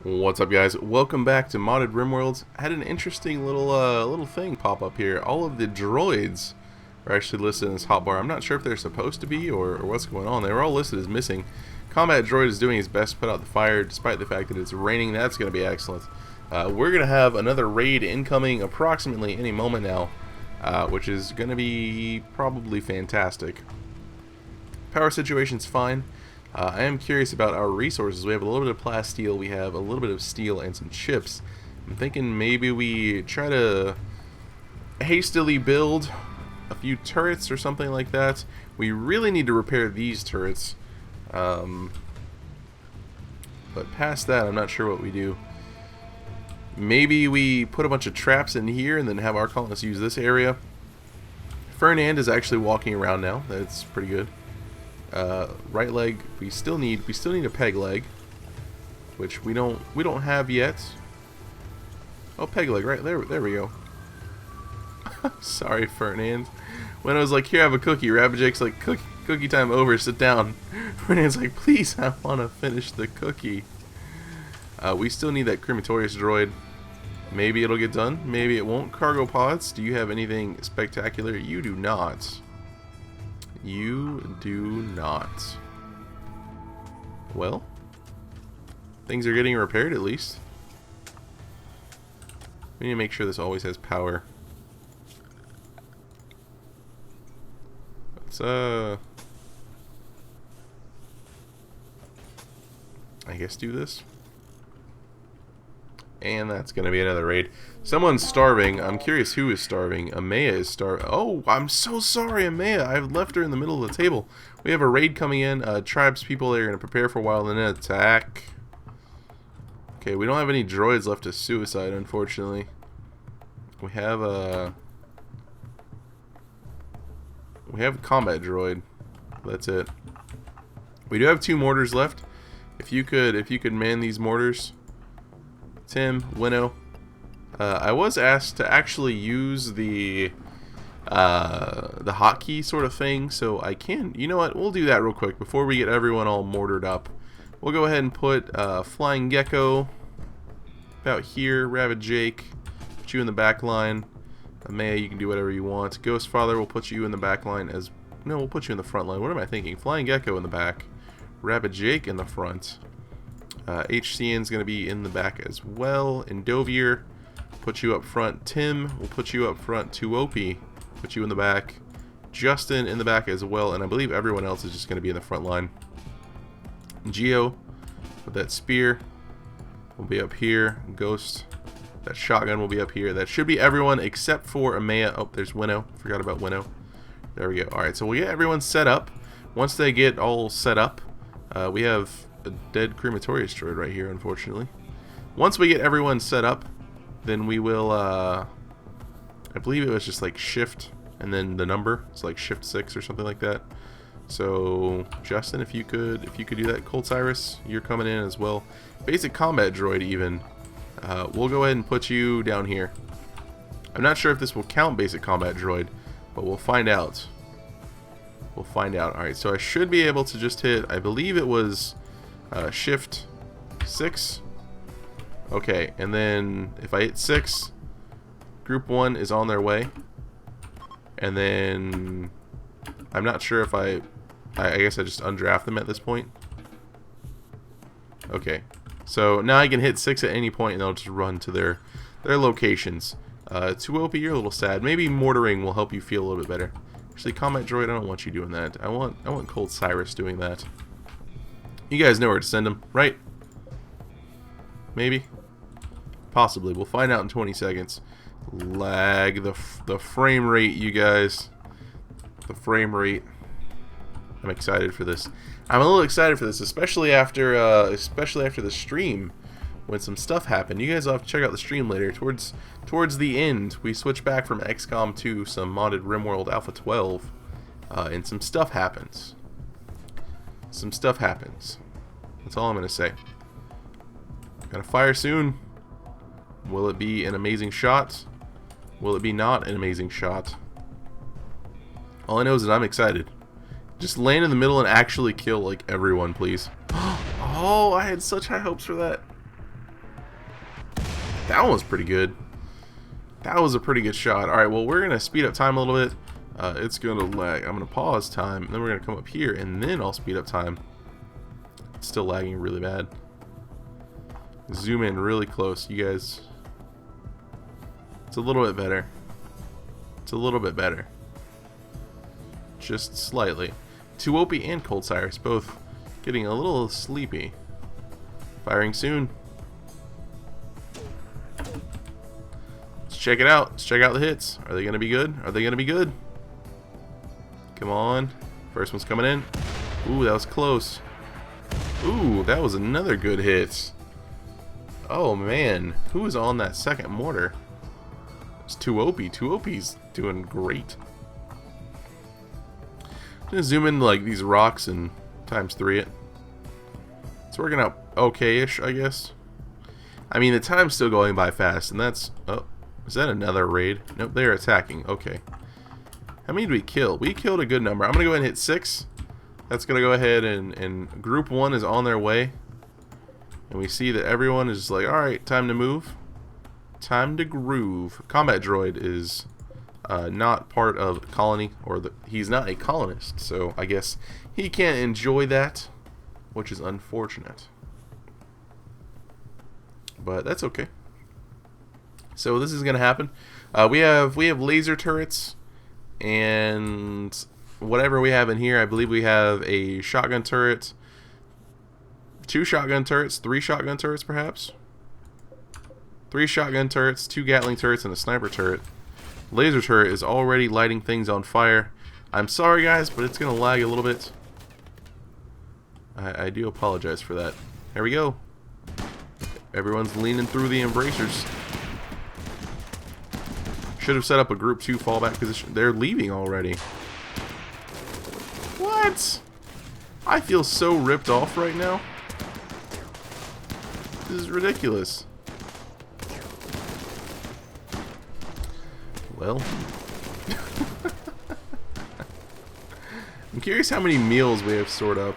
What's up, guys? Welcome back to Modded RimWorld. I had an interesting little thing pop up here. All of the droids are actually listed in this hotbar. I'm not sure if they're supposed to be or what's going on. They were all listed as missing. Combat droid is doing his best to put out the fire despite the fact that it's raining. That's going to be excellent. We're going to have another raid incoming approximately any moment now, which is going to be probably fantastic. Power situation's fine. I am curious about our resources. We have a little bit of plasteel, we have a little bit of steel and some chips. I'm thinking maybe we try to hastily build a few turrets or something like that. We really need to repair these turrets. But past that, I'm not sure what we do. Maybe we put a bunch of traps in here and then have our colonists use this area. Fernand is actually walking around now. That's pretty good. Right leg, we still need a peg leg, which we don't have yet. Oh, peg leg, right there we go. Sorry, Fernand. When I was like, here, have a cookie, Rabbit Jake's like, cookie time over, sit down. Fernand's like, please, I want to finish the cookie. We still need that crematorius droid. Maybe it'll get done, maybe it won't. Cargo pods, do you have anything spectacular? You do not. You do not. Well, things are getting repaired at least. We need to make sure this always has power. Let's I guess do this. And that's going to be another raid. Someone's starving. I'm curious who is starving. Amaya is starving. Oh, I'm so sorry, Amaya. I've left her in the middle of the table. We have a raid coming in. Tribes people, they're going to prepare for a while and then attack. Okay, we don't have any droids left to suicide, unfortunately. We have a combat droid. That's it. We do have 2 mortars left. If you could man these mortars. Tim, Winnow. I was asked to actually use the hotkey sort of thing, so I can. You know what? We'll do that real quick before we get everyone all mortared up. We'll go ahead and put Flying Gecko about here. Rabbit Jake, put you in the back line. Amaya, you can do whatever you want. Ghost Father, we'll put you in the back line as. No, we'll put you in the front line. What am I thinking? Flying Gecko in the back. Rabbit Jake in the front. HCN's going to be in the back as well. Endovier, put you up front. Tim, we'll put you up front. Tuopi, put you in the back. Justin in the back as well. And I believe everyone else is just going to be in the front line. Geo, with that spear, will be up here. Ghost, that shotgun will be up here. That should be everyone except for Amaya. Oh, there's Winnow. Forgot about Winnow. There we go. Alright, so we'll get everyone set up. Once they get all set up, we have a dead crematorius droid right here, unfortunately. Once we get everyone set up, then we will I believe it was just like shift and then the number. It's like shift 6 or something like that. So Justin, if you could do that. Cold Cyrus, you're coming in as well. Basic combat droid even. We'll go ahead and put you down here. I'm not sure if this will count basic combat droid, but we'll find out. We'll find out. Alright, so I should be able to just hit, I believe it was shift 6. Okay, and then if I hit 6, group 1 is on their way. And then I'm not sure if I guess I just undraft them at this point. Okay, so now I can hit 6 at any point and they'll just run to their locations. Tuopi, you're a little sad. Maybe mortaring will help you feel a little bit better. Actually, combat droid, I don't want you doing that. I want Cold Cyrus doing that. You guys know where to send them, right? Maybe? Possibly. We'll find out in 20 seconds. Lag. The frame rate, you guys. The frame rate. I'm excited for this. I'm a little excited for this, especially after the stream when some stuff happened. You guys will have to check out the stream later. Towards the end, we switch back from XCOM to some modded RimWorld Alpha 12, and some stuff happens. Some stuff happens. That's all I'm gonna say. Gonna fire soon. Will it be an amazing shot? Will it be not an amazing shot? All I know is that I'm excited. Just land in the middle and actually kill like everyone, please. Oh, I had such high hopes for that. That one was pretty good. That was a pretty good shot. Alright, well, we're going to speed up time a little bit. It's going to lag. I'm going to pause time, and then we're going to come up here, and then I'll speed up time. It's still lagging really bad. Zoom in really close, you guys. It's a little bit better. It's a little bit better. Just slightly. Tuopi and Cold Cyrus both getting a little sleepy. Firing soon. Let's check it out. Let's check out the hits. Are they going to be good? Are they going to be good? Come on. First one's coming in. Ooh, that was close. Ooh, that was another good hit. Oh, man. Who was on that second mortar? It's Tuopi. Tuopi's doing great. I'm going to zoom in like these rocks and ×3 it. It's working out okay-ish, I guess. I mean, the time's still going by fast, and that's... Oh, is that another raid? Nope, they're attacking. Okay. How many did we kill? We killed a good number. I'm going to go ahead and hit 6. That's going to go ahead and group 1 is on their way. And we see that everyone is like, alright, time to move. Time to groove. Combat droid is not part of colony, or he's not a colonist, so I guess he can't enjoy that, which is unfortunate. But that's okay. So this is gonna happen. We have laser turrets and whatever we have in here. I believe we have a shotgun turret, 2 shotgun turrets, 3 shotgun turrets perhaps. 3 shotgun turrets, 2 Gatling turrets, and a sniper turret. Laser turret is already lighting things on fire. I'm sorry guys, but it's gonna lag a little bit. I do apologize for that. Here we go. Everyone's leaning through the embracers. Should have set up a group 2 fallback position. They're leaving already. What? I feel so ripped off right now. This is ridiculous. Well, I'm curious how many meals we have stored up.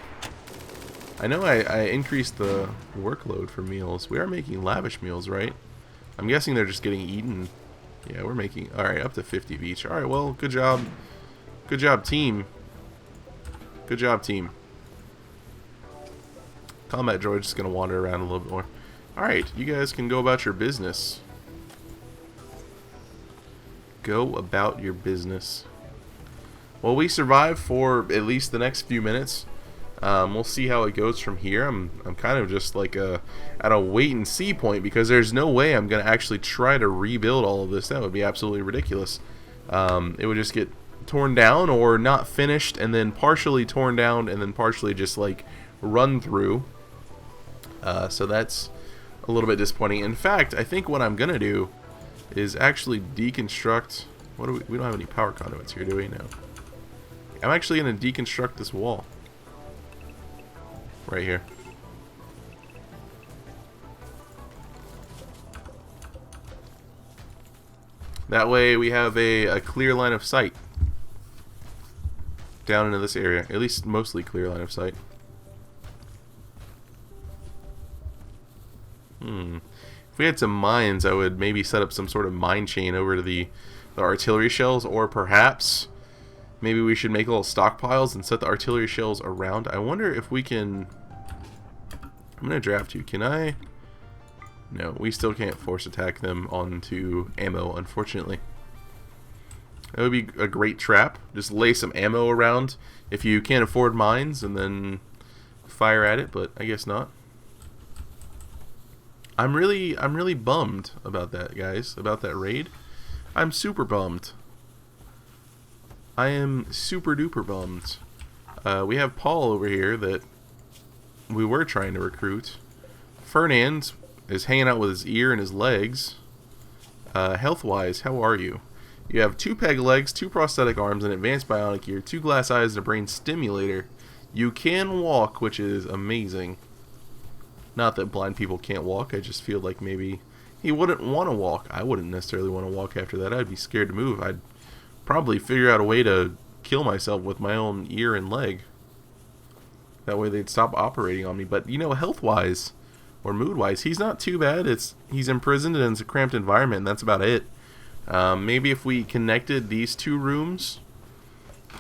I know I increased the workload for meals. We are making lavish meals, right? I'm guessing they're just getting eaten. Yeah, we're making... Alright, up to 50 of each. Alright, well, good job. Good job, team. Good job, team. Combat droid's just going to wander around a little bit more. Alright, you guys can go about your business. Go about your business. Well, we survived for at least the next few minutes. We'll see how it goes from here. I'm kind of just like at a wait and see point, because there's no way I'm gonna actually try to rebuild all of this. That would be absolutely ridiculous. It would just get torn down or not finished, and then partially torn down, and then partially just like run through. So that's a little bit disappointing. In fact, I think what I'm gonna do is actually deconstruct. What do we don't have any power conduits here, do we? No. I'm actually gonna deconstruct this wall right here. That way we have a clear line of sight down into this area. At least mostly clear line of sight. If we had some mines, I would maybe set up some sort of mine chain over to the artillery shells, or perhaps maybe we should make little stockpiles and set the artillery shells around. I wonder if we can... I'm going to draft you. Can I? No, we still can't force attack them onto ammo, unfortunately. That would be a great trap. Just lay some ammo around if you can't afford mines, and then fire at it, but I guess not. I'm really bummed about that, guys, about that raid. I'm super bummed. I am super duper bummed. We have Paul over here that we were trying to recruit. Fernand is hanging out with his ear and his legs. Health-wise, how are you? You have 2 peg legs, 2 prosthetic arms, an advanced bionic ear, 2 glass eyes, and a brain stimulator. You can walk, which is amazing. Not that blind people can't walk, I just feel like maybe he wouldn't want to walk. I wouldn't necessarily want to walk after that. I'd be scared to move. I'd probably figure out a way to kill myself with my own ear and leg. That way they'd stop operating on me. But, you know, health-wise, or mood-wise. He's not too bad. He's imprisoned and it's a cramped environment, and that's about it. Maybe if we connected these two rooms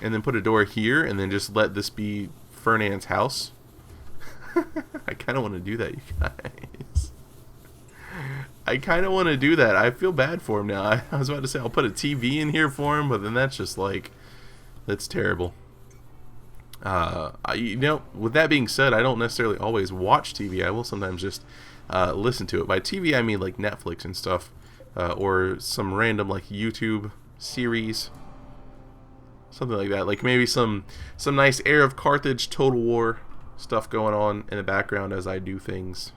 and then put a door here and then just let this be Fernand's house. I kind of want to do that, you guys. I kind of want to do that. I feel bad for him now. I was about to say I'll put a TV in here for him, but then that's just like, that's terrible. You know, with that being said, I don't necessarily always watch TV. I will sometimes just listen to it. By TV, I mean like Netflix and stuff, or some random like YouTube series, something like that. Like maybe some nice Heir of Carthage Total War stuff going on in the background as I do things.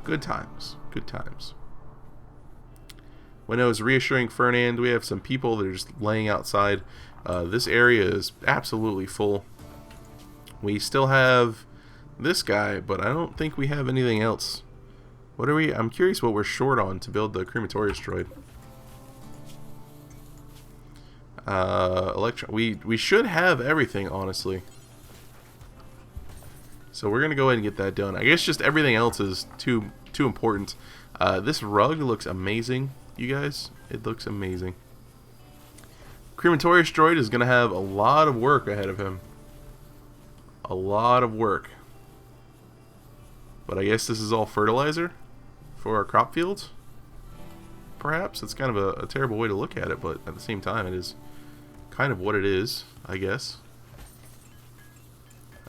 Good times. Good times. When I was reassuring Fernand, we have some people that are just laying outside. This area is absolutely full. We still have this guy, but I don't think we have anything else. What are we? I'm curious what we're short on to build the crematorius droid. We should have everything, honestly. So we're gonna go ahead and get that done. I guess just everything else is too important. This rug looks amazing, you guys. It looks amazing. Crematorius droid is gonna have a lot of work ahead of him. A lot of work. But I guess this is all fertilizer for our crop fields. Perhaps it's kind of a terrible way to look at it, but at the same time, it is kind of what it is, I guess.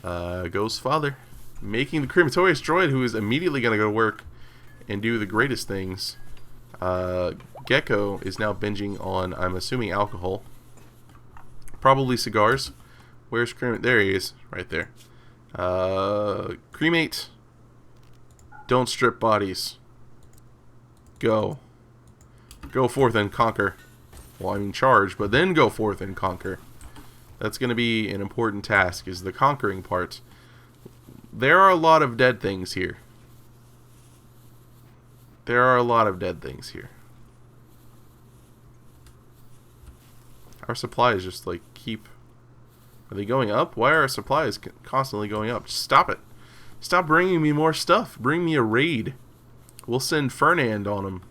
Ghost Father making the crematorius droid, who is immediately going to go to work and do the greatest things. Gecko is now binging on, I'm assuming, alcohol. Probably cigars. Where's cremate? There he is, right there. Cremate. Don't strip bodies. Go. Go forth and conquer. Well, I mean charge, but then go forth and conquer. That's going to be an important task, is the conquering part. There are a lot of dead things here. There are a lot of dead things here. Our supplies just like keep... Are they going up? Why are our supplies constantly going up? Just stop it. Stop bringing me more stuff. Bring me a raid. We'll send Fernand on him.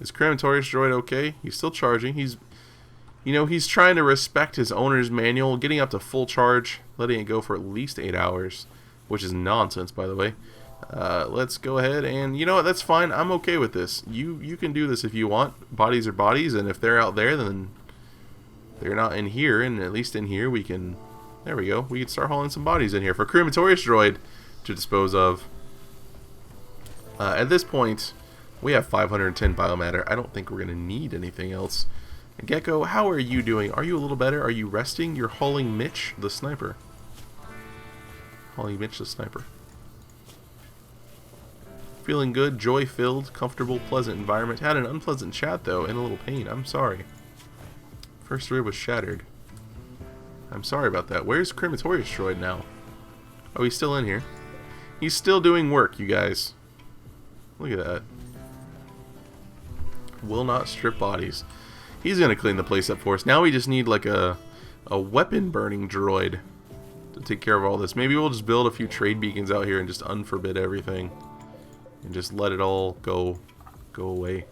Is crematorius droid okay? He's still charging. He's... You know, he's trying to respect his owner's manual, getting up to full charge, letting it go for at least 8 hours, which is nonsense, by the way. Let's go ahead and, you know what, that's fine. I'm okay with this. You can do this if you want. Bodies are bodies, and if they're out there, then they're not in here, and at least in here we can, there we go, we can start hauling some bodies in here for crematorius droid to dispose of. At this point, we have 510 biomatter. I don't think we're going to need anything else. Gecko, how are you doing? Are you a little better? Are you resting? You're hauling Mitch, the sniper. Hauling Mitch, the sniper. Feeling good, joy-filled, comfortable, pleasant environment. Had an unpleasant chat, though, and a little pain. I'm sorry. First rib was shattered. I'm sorry about that. Where's crematorius droid now? Oh, he's still in here. He's still doing work, you guys. Look at that. Will not strip bodies. He's going to clean the place up for us. Now we just need like a weapon burning droid to take care of all this. Maybe we'll just build a few trade beacons out here and just unforbid everything. And just let it all go away.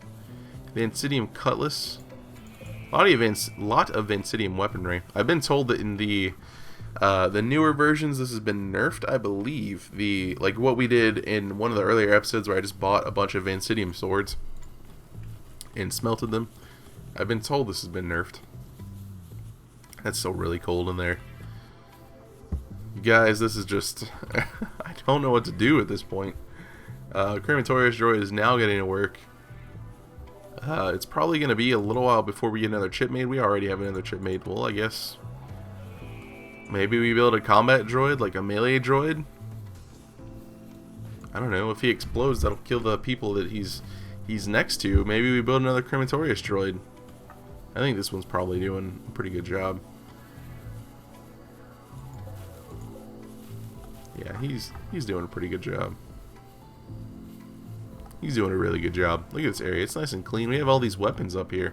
The Insidium Cutlass. A lot of Insidium weaponry. I've been told that in the newer versions this has been nerfed, I believe. Like what we did in one of the earlier episodes where I just bought a bunch of Insidium swords and smelted them. I've been told this has been nerfed. That's still really cold in there. You guys, this is just... I don't know what to do at this point. Crematorius droid is now getting to work. It's probably going to be a little while before we get another chip made. We already have another chip made. Well, I guess... Maybe we build a combat droid, like a melee droid? I don't know. If he explodes, that'll kill the people that he's next to. Maybe we build another crematorius droid. I think this one's probably doing a pretty good job. Yeah, he's doing a pretty good job. He's doing a really good job. Look at this area. It's nice and clean. We have all these weapons up here.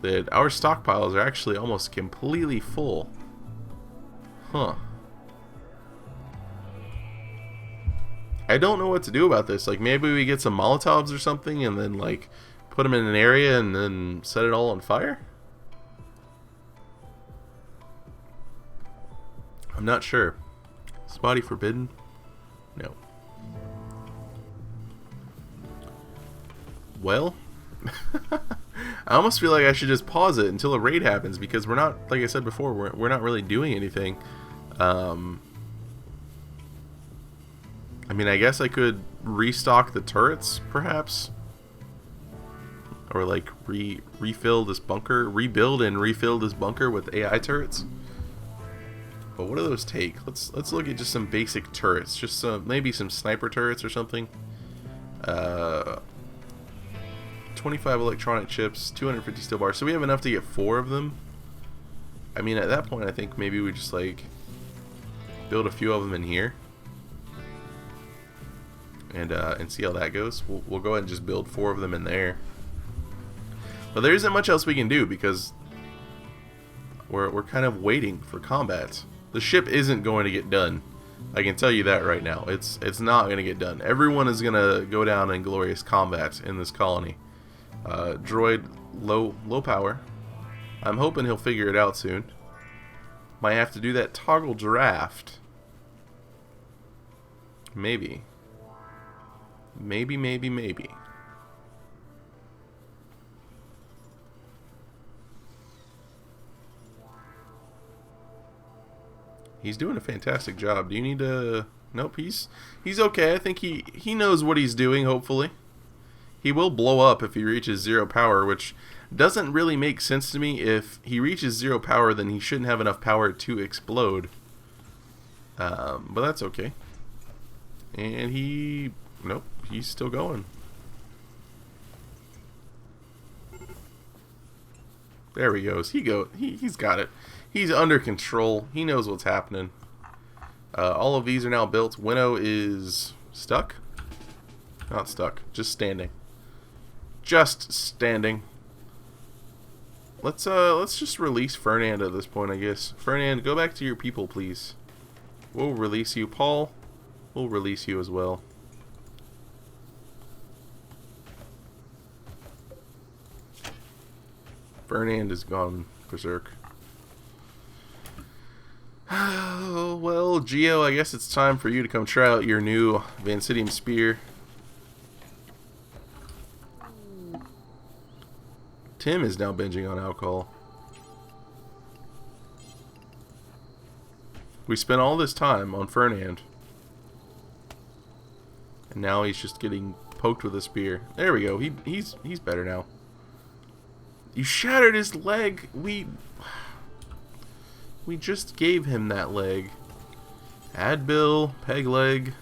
That our stockpiles are actually almost completely full. Huh. I don't know what to do about this. Like, maybe we get some Molotovs or something and then, like, put them in an area and then set it all on fire? I'm not sure. Spotty forbidden? No. Well, I almost feel like I should just pause it until a raid happens, because we're not, like I said before, we're not really doing anything. I mean, I guess I could restock the turrets, perhaps, or like refill this bunker, rebuild and refill this bunker with AI turrets. But what do those take? Let's look at just some basic turrets, just maybe some sniper turrets or something. 25 electronic chips, 250 steel bars. So we have enough to get 4 of them. I mean, at that point, I think maybe we just like build a few of them in here. And see how that goes. We'll go ahead and just build 4 of them in there. But there isn't much else we can do because we're kind of waiting for combat. The ship isn't going to get done. I can tell you that right now. It's not going to get done. Everyone is going to go down in glorious combat in this colony. Droid low power. I'm hoping he'll figure it out soon. Might have to do that toggle draft. Maybe. Maybe. He's doing a fantastic job. Do you need to... Nope, he's okay. I think he knows what he's doing, hopefully. He will blow up if he reaches 0 power, which doesn't really make sense to me. If he reaches 0 power, then he shouldn't have enough power to explode. But that's okay. And he... Nope, he's still going. There he goes. He's got it. He's under control. He knows what's happening. All of these are now built. Winnow is stuck? Not stuck. Just standing. Just standing. Let's just release Fernand at this point, I guess. Fernand, go back to your people, please. We'll release you. Paul, we'll release you as well. Fernand is gone berserk. Oh, well, Geo, I guess it's time for you to come try out your new Vancidium Spear. Tim is now binging on alcohol. We spent all this time on Fernand. And now he's just getting poked with a spear. There we go. He's better now. You shattered his leg. We just gave him that leg. Adbil, peg leg.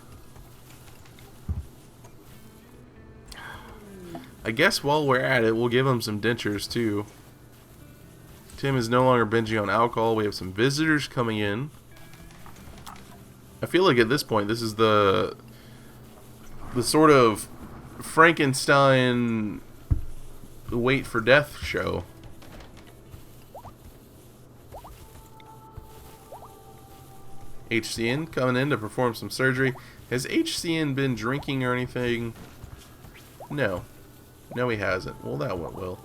I guess while we're at it, we'll give him some dentures too. Tim is no longer binging on alcohol. We have some visitors coming in. I feel like at this point, this is the sort of Frankenstein wait for death show. HCN coming in to perform some surgery. Has HCN been drinking or anything? No. No, he hasn't. Well, that went well.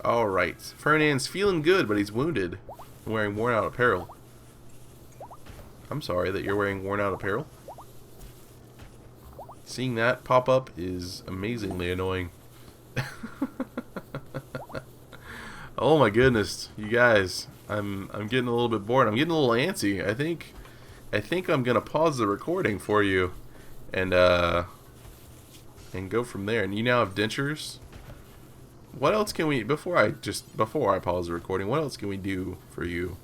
Alright. Fernand's feeling good, but he's wounded. Wearing worn out apparel. I'm sorry that you're wearing worn out apparel. Seeing that pop up is amazingly annoying. Oh my goodness, you guys, I'm getting a little bit bored. I'm getting a little antsy. I think I'm gonna pause the recording for you, and go from there. And you now have dentures. What else can we before I pause the recording? What else can we do for you?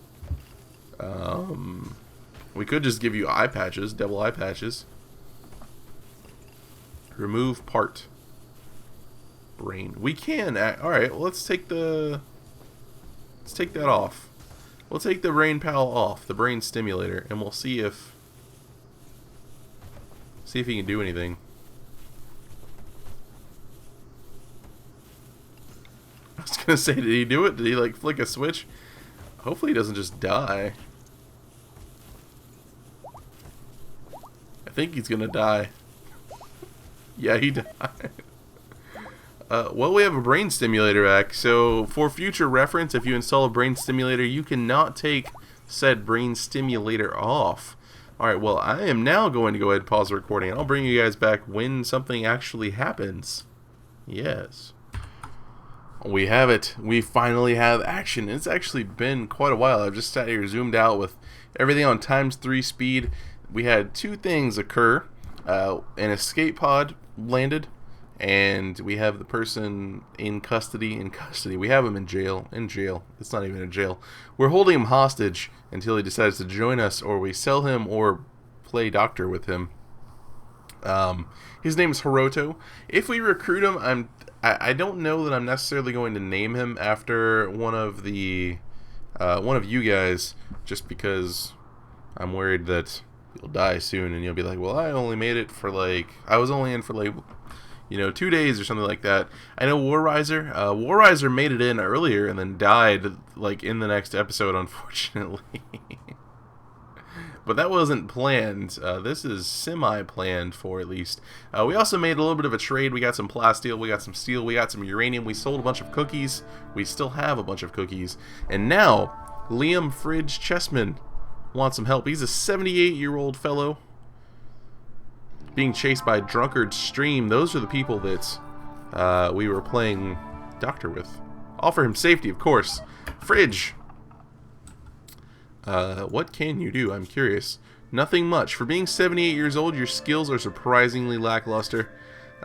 We could just give you eye patches, double eye patches. Remove part. Brain. We can. Alright, well, let's take that off. We'll take the brain pal off, the brain stimulator, and we'll see if he can do anything. I was gonna say, did he do it? Did he like flick a switch? Hopefully he doesn't just die. think he's gonna die. Yeah, he died. Well, we have a brain stimulator back. So, for future reference, if you install a brain stimulator, you cannot take said brain stimulator off. Alright, well, I am now going to go ahead and pause the recording, and I'll bring you guys back when something actually happens. Yes. We have it. We finally have action. It's actually been quite a while. I've just sat here zoomed out with everything on ×3 speed. We had two things occur. An escape pod landed, and we have the person in custody. We have him in jail. It's not even a jail. We're holding him hostage until he decides to join us, or we sell him or play doctor with him. His name is Hiroto. If we recruit him, I don't know that I'm necessarily going to name him after one of you guys, just because I'm worried that you'll die soon and you'll be like, well, I only made it for I was only in for 2 days or something like that. I know Warriser made it in earlier and then died in the next episode, unfortunately. But that wasn't planned. This is semi-planned for, at least. We also made a little bit of a trade. We got some plasteel, we got some steel, we got some uranium. We sold a bunch of cookies. We still have a bunch of cookies. And now, Liam Fridge Chessman wants some help. He's a 78-year-old fellow being chased by Drunkard Stream. Those are the people that we were playing doctor with. Offer him safety, of course. Fridge. What can you do? I'm curious. Nothing much. For being 78 years old, your skills are surprisingly lackluster.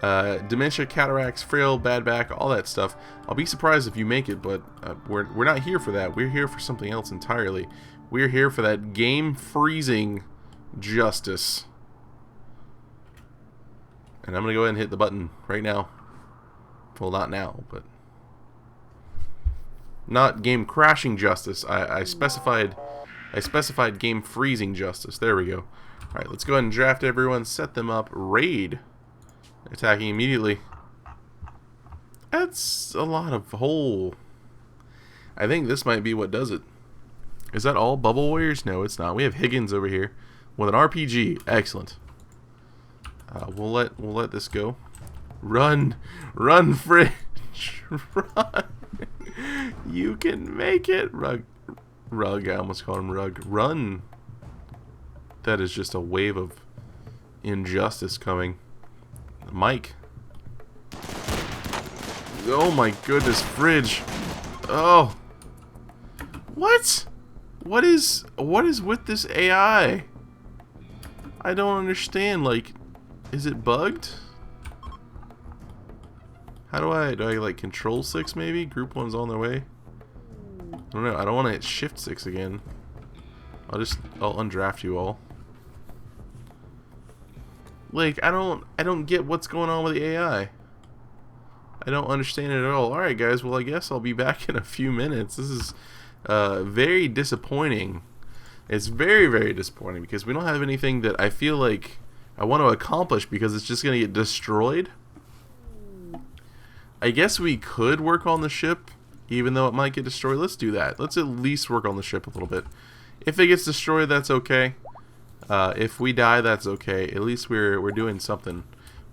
Dementia, cataracts, frail, bad back, all that stuff. I'll be surprised if you make it, but we're not here for that. We're here for something else entirely. We're here for that game-freezing justice. And I'm going to go ahead and hit the button right now. Well, not now, but... Not game-crashing justice. I specified game-freezing justice. There we go. Alright, let's go ahead and draft everyone, set them up. Raid. Attacking immediately. That's a lot of whole... I think this might be what does it. Is that all Bubble Warriors? No, it's not. We have Higgins over here with an RPG. Excellent. We'll let this go. Run, Fridge, run. You can make it, Rug. I almost called him Rug. Run. That is just a wave of injustice coming. Mike. Oh my goodness, Fridge. Oh. What? What is with this AI? I don't understand. Is it bugged? How do I control 6 maybe? Group 1's on their way. I don't know. I don't want to hit shift 6 again. I'll undraft you all. I don't get what's going on with the AI. I don't understand it at all. Alright guys, well I guess I'll be back in a few minutes. This is very disappointing. It's very, very disappointing because we don't have anything that I feel like I want to accomplish because it's just going to get destroyed. I guess we could work on the ship even though it might get destroyed. Let's do that. Let's at least work on the ship a little bit. If it gets destroyed, that's okay. If we die, that's okay. At least we're doing something.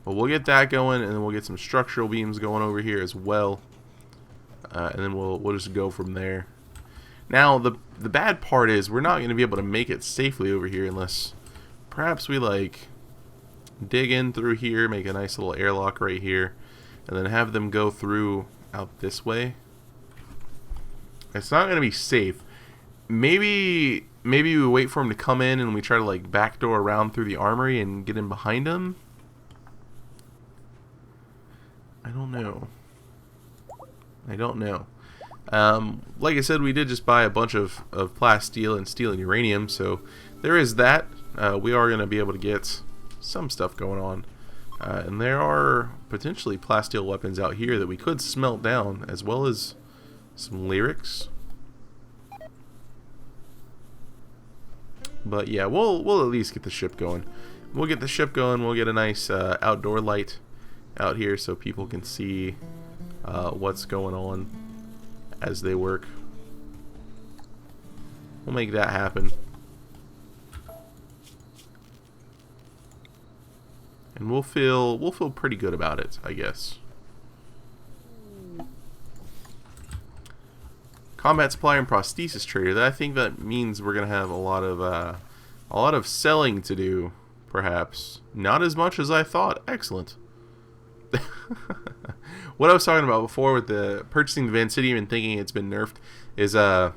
But we'll get that going, and then we'll get some structural beams going over here as well. And then we'll just go from there. Now, the bad part is we're not going to be able to make it safely over here unless perhaps we dig in through here, make a nice little airlock right here, and then have them go through out this way. It's not going to be safe. Maybe we wait for him to come in and we try to backdoor around through the armory and get in behind him. I don't know. Like I said, we did just buy a bunch of plasteel and steel and uranium, so there is that. We are going to be able to get some stuff going on. And there are potentially plasteel weapons out here that we could smelt down, as well as some lyrics. But yeah, we'll at least get the ship going. We'll get the ship going. We'll get a nice outdoor light out here so people can see what's going on as they work. We'll make that happen. And we'll feel pretty good about it, I guess. Combat supplier and prosthesis trader. I think that means we're gonna have a lot of selling to do, perhaps. Not as much as I thought. Excellent. What I was talking about before with the purchasing the Vansidium and thinking it's been nerfed is I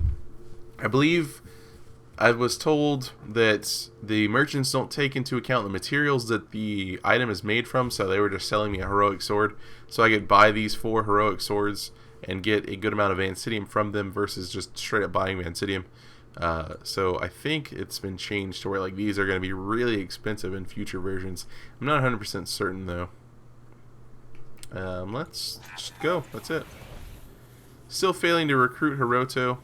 believe I was told that the merchants don't take into account the materials that the item is made from, so they were just selling me a heroic sword. So I could buy these 4 heroic swords and get a good amount of Vansidium from them versus just straight up buying Vansidium. So I think it's been changed to where like these are going to be really expensive in future versions. I'm not 100% certain though. Let's just go. That's it. Still failing to recruit Hiroto.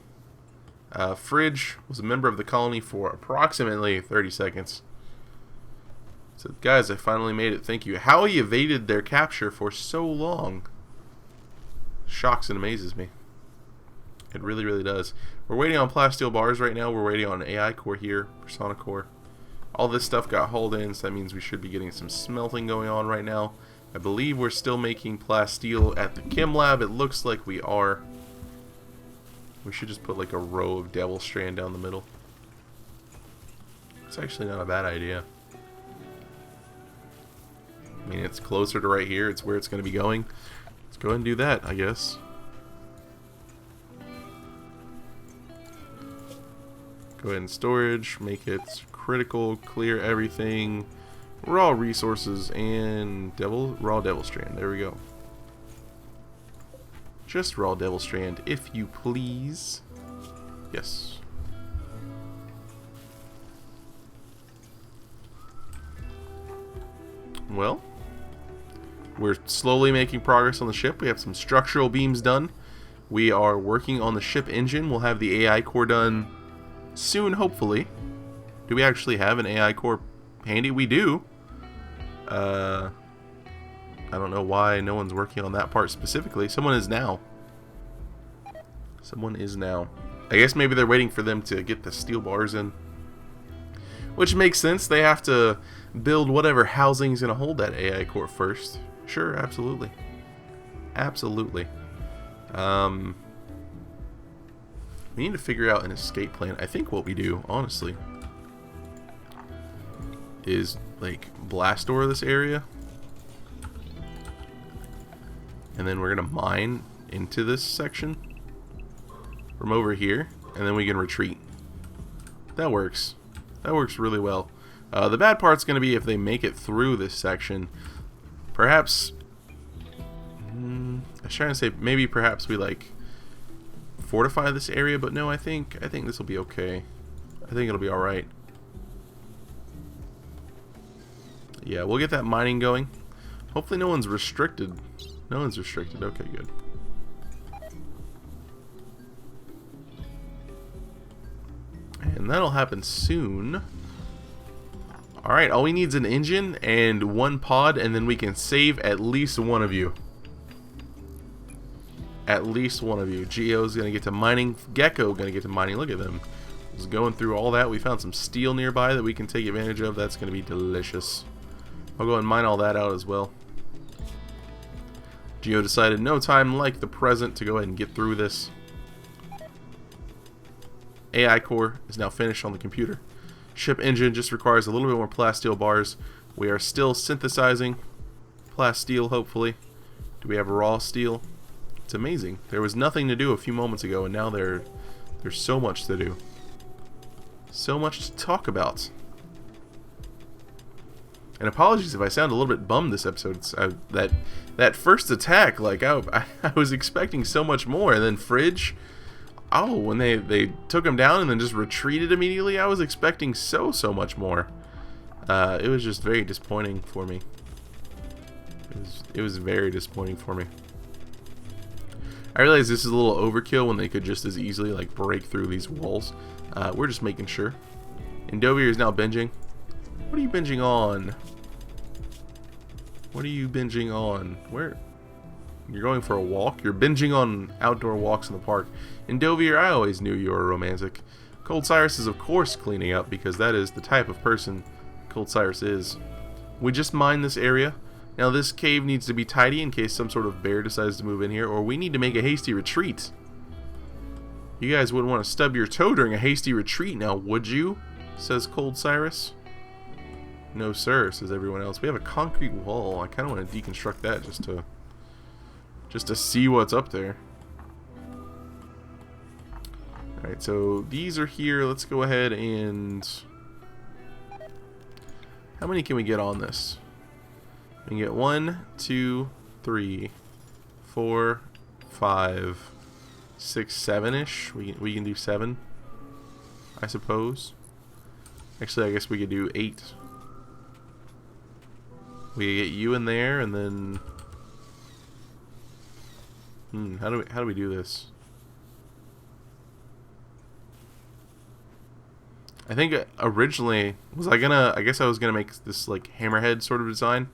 Fridge was a member of the colony for approximately 30 seconds. So guys, I finally made it. Thank you. How he evaded their capture for so long shocks and amazes me. It really, really does. We're waiting on plasteel bars right now. We're waiting on AI core here, Persona core. All this stuff got hauled in, so that means we should be getting some smelting going on right now. I believe we're still making plasteel at the chem lab. It looks like we are. We should just put like a row of devil strand down the middle. It's actually not a bad idea. I mean, it's closer to right here. It's where it's going to be going. Let's go ahead and do that, I guess. Go ahead and storage. Make it critical. Clear everything. Raw resources and raw devil strand. There we go. Just raw devil strand, if you please. Yes. Well, we're slowly making progress on the ship. We have some structural beams done. We are working on the ship engine. We'll have the AI core done soon, hopefully. Do we actually have an AI core handy? We do. I don't know why no one's working on that part specifically. Someone is now. Someone is now. I guess maybe they're waiting for them to get the steel bars in. Which makes sense. They have to build whatever housing is going to hold that AI core first. Sure, absolutely. Absolutely. We need to figure out an escape plan. I think what we do, honestly, is like blast door this area. And then we're going to mine into this section from over here. And then we can retreat. That works. That works really well. The bad part's going to be if they make it through this section. Perhaps... I was trying to say maybe perhaps we like fortify this area, but no, I think this will be okay. I think it'll be alright. Yeah, we'll get that mining going. Hopefully no one's restricted. No one's restricted. Okay, good. And that'll happen soon. Alright, all we need is an engine and 1 pod, and then we can save at least one of you. At least one of you. Geo's gonna get to mining. Gecko gonna get to mining. Look at them. Just going through all that. We found some steel nearby that we can take advantage of. That's gonna be delicious. I'll go and mine all that out as well. Geo decided no time like the present to go ahead and get through this. AI core is now finished on the computer. Ship engine just requires a little bit more plasteel bars. We are still synthesizing plasteel, hopefully. Do we have raw steel? It's amazing. There was nothing to do a few moments ago, and now there's so much to do. So much to talk about. And apologies if I sound a little bit bummed this episode. That first attack, like I was expecting so much more, and then Fridge. Oh, when they took him down and then just retreated immediately, I was expecting so much more. It was just very disappointing for me. It was very disappointing for me. I realize this is a little overkill when they could just as easily like break through these walls. We're just making sure. Indovir is now binging. What are you binging on? What are you binging on? Where? You're going for a walk? You're binging on outdoor walks in the park. Indovir, I always knew you were romantic. Cold Cyrus is of course cleaning up because that is the type of person Cold Cyrus is. we just mined this area. Now this cave needs to be tidy in case some sort of bear decides to move in here, or we need to make a hasty retreat. You guys wouldn't want to stub your toe during a hasty retreat now, would you? Says Cold Cyrus. No sir, says everyone else. We have a concrete wall. I kind of want to deconstruct that just to see what's up there. Alright, so these are here. Let's go ahead and... How many can we get on this? We can get 1, 2, 3, 4, 5, 6, 7-ish. We can do 7, I suppose. Actually, I guess we could do 8. We get you in there, and then... how do we do this? I think originally I guess I was gonna make this like hammerhead sort of design.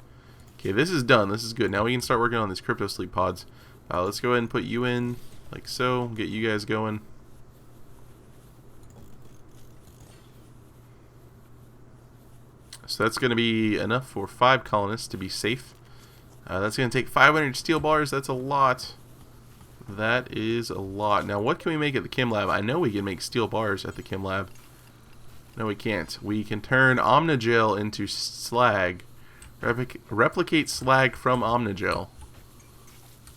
Okay, this is done. This is good. Now we can start working on these crypto sleep pods. Let's go ahead and put you in like so. Get you guys going. So that's going to be enough for 5 colonists to be safe. That's going to take 500 steel bars. That's a lot. That is a lot. Now, what can we make at the chem lab? I know we can make steel bars at the chem lab. No, we can't. We can turn Omnigel into slag. Replicate slag from Omnigel.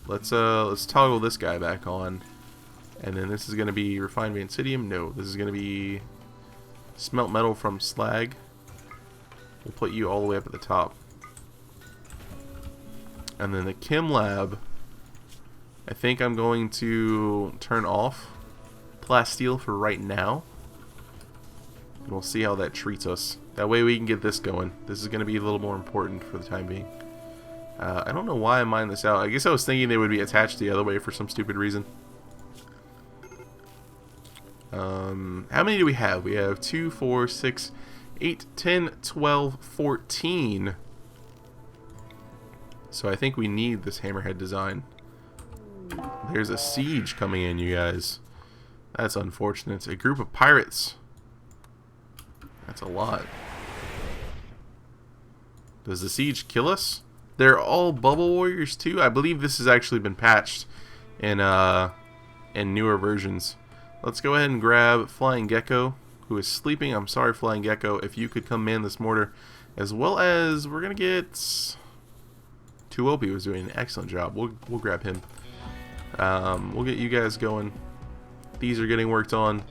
Let's toggle this guy back on. And then this is going to be refined vanadium. No, this is going to be smelt metal from slag. We'll put you all the way up at the top. And then the chem lab, I think I'm going to turn off plasteel for right now. And we'll see how that treats us. That way we can get this going. This is going to be a little more important for the time being. I don't know why I mined this out. I guess I was thinking they would be attached the other way for some stupid reason. How many do we have? We have 2, 4, 6, 8, 10, 12, 14. So I think we need this hammerhead design. There's a siege coming in, you guys. That's unfortunate. A group of pirates. That's a lot. Does the siege kill us? They're all bubble warriors too. I believe this has actually been patched in newer versions. Let's go ahead and grab Flying Gecko, who is sleeping. I'm sorry, Flying Gecko, if you could come man this mortar. As well as we're gonna get 2OP was doing an excellent job. We'll grab him. We'll get you guys going. These are getting worked on.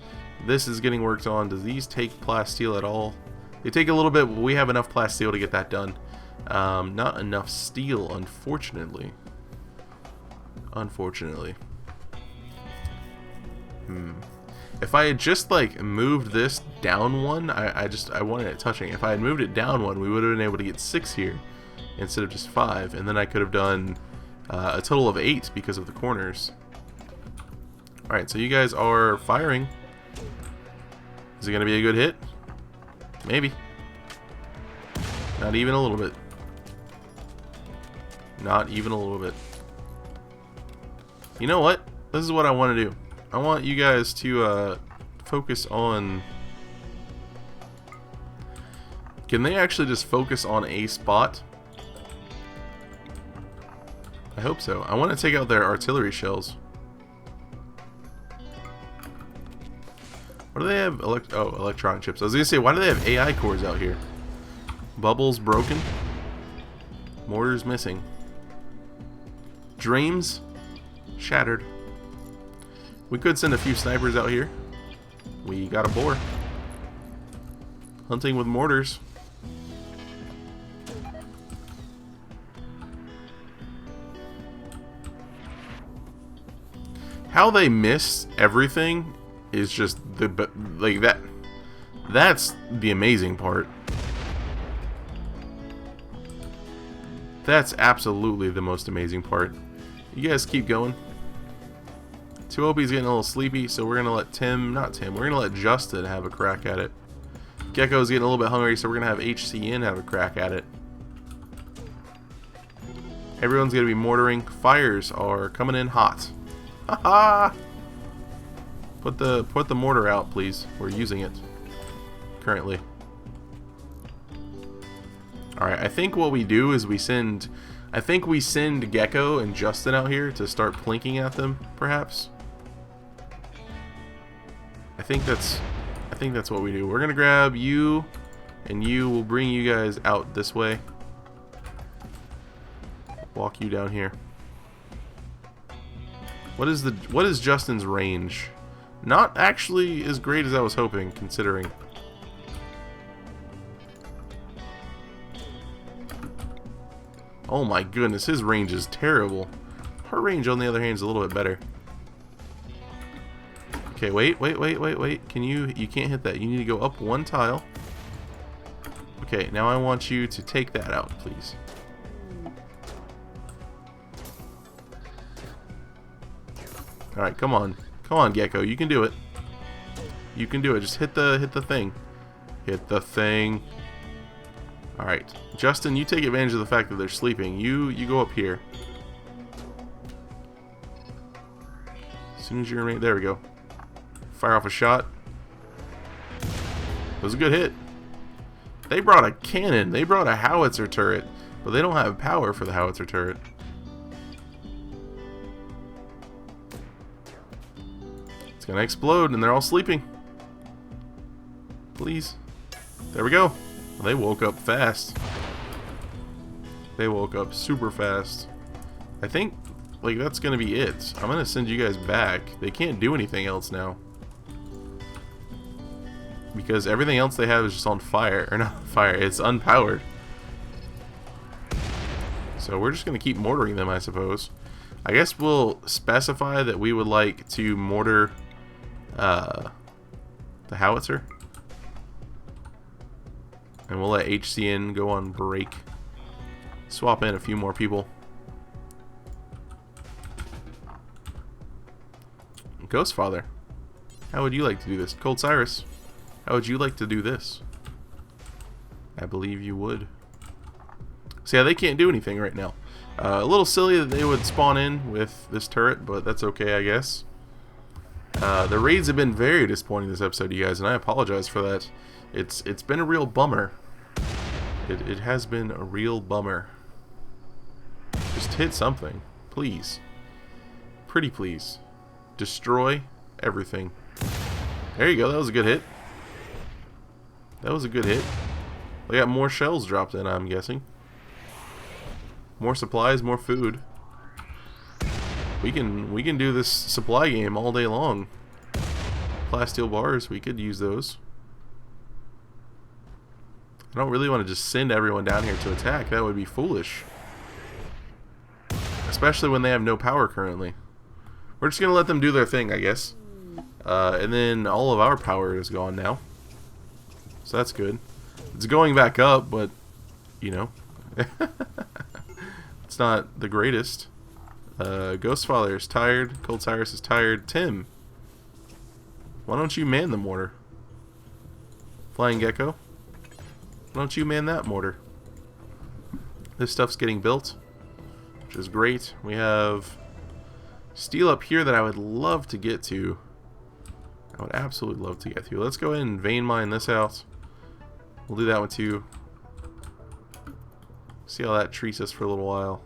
This is getting worked on. Does these take plasteel at all? They take a little bit, but we have enough plasteel to get that done. Not enough steel, unfortunately. If I had just like moved this down one, I wanted it touching. If I had moved it down one, we would have been able to get 6 here instead of just 5, and then I could have done a total of 8 because of the corners. Alright, so you guys are firing. Is it going to be a good hit? Maybe. Not even a little bit. Not even a little bit. You know what? This is what I want to do. I want you guys to focus on... Can they actually just focus on a spot? I hope so. I want to take out their artillery shells. What do they have? Electronic chips. I was going to say, why do they have AI cores out here? Bubbles broken. Mortars missing. Dreams shattered. We could send a few snipers out here. We got a boar. Hunting with mortars. How they miss everything is just like that. That's the amazing part. That's absolutely the most amazing part. You guys keep going. 2OP's getting a little sleepy, so we're gonna let we're gonna let Justin have a crack at it. Gecko's getting a little bit hungry, so we're gonna have HCN have a crack at it. Everyone's gonna be mortaring. Fires are coming in hot. Haha! Put the mortar out, please. We're using it currently. Alright, I think what we do is we send... I think we send Gecko and Justin out here to start plinking at them, perhaps. I think that's what we do. We're gonna grab you, and you will bring you guys out this way. Walk you down here. What is Justin's range? Not actually as great as I was hoping, considering. Oh my goodness, his range is terrible. Her range, on the other hand, is a little bit better. Okay, wait. Can you can't hit that. You need to go up one tile. Okay, now I want you to take that out, please. Alright, come on. Come on, Gecko, you can do it. You can do it. Just hit the thing. Hit the thing. Alright. Justin, you take advantage of the fact that they're sleeping. You go up here. As soon as you're in, there we go. Fire off a shot. It was a good hit. They brought a cannon. They brought a howitzer turret. But they don't have power for the howitzer turret. It's gonna explode and they're all sleeping. Please. There we go. They woke up fast. They woke up super fast. I think, like, that's gonna be it. I'm gonna send you guys back. They can't do anything else now. Because everything else they have is just on fire. Or not fire, it's unpowered. So we're just gonna keep mortaring them, I suppose. I guess we'll specify that we would like to mortar the howitzer. And we'll let HCN go on break. Swap in a few more people. Ghostfather, how would you like to do this? Cold Cyrus, how would you like to do this? I believe you would. So yeah, they can't do anything right now. A little silly that they would spawn in with this turret, but that's okay, I guess. The raids have been very disappointing this episode, you guys, and I apologize for that. It's been a real bummer. It has been a real bummer. Just hit something, please. Pretty please. Destroy everything. There you go, that was a good hit. That was a good hit. They got more shells dropped in, I'm guessing. More supplies, more food. We can do this supply game all day long. Plasteel bars, we could use those. I don't really want to just send everyone down here to attack. That would be foolish. Especially when they have no power currently. We're just going to let them do their thing, I guess. And then all of our power is gone now. So that's good. It's going back up, but, you know. It's not the greatest. Ghostfather is tired. Cold Cyrus is tired. Tim, why don't you man the mortar? Flying Gecko, why don't you man that mortar? This stuff's getting built, which is great. We have steel up here that I would love to get to. I would absolutely love to get to. Let's go ahead and vein mine this out. We'll do that one too. See how that treats us for a little while.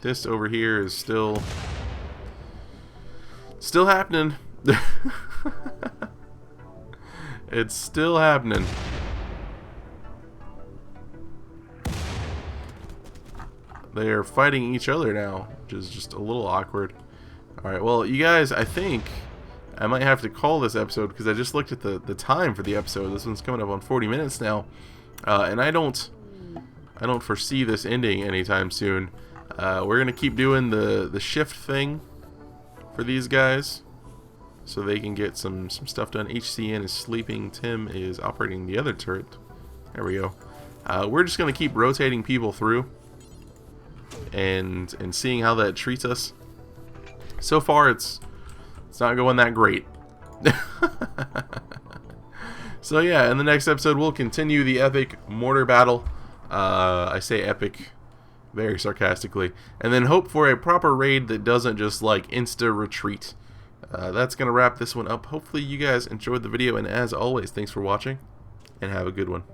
This over here is still happening. It's still happening. They are fighting each other now, which is just a little awkward. Alright, well, you guys, I think I might have to call this episode because I just looked at the time for the episode. This one's coming up on 40 minutes now. And I don't foresee this ending anytime soon. We're gonna keep doing the shift thing for these guys, so they can get some stuff done. HCN is sleeping. Tim is operating the other turret. There we go. We're just gonna keep rotating people through and seeing how that treats us. So far, it's not going that great. So yeah, in the next episode, we'll continue the epic mortar battle. I say epic very sarcastically, and then hope for a proper raid that doesn't just like insta retreat. That's gonna wrap this one up. Hopefully you guys enjoyed the video, and as always, thanks for watching and have a good one.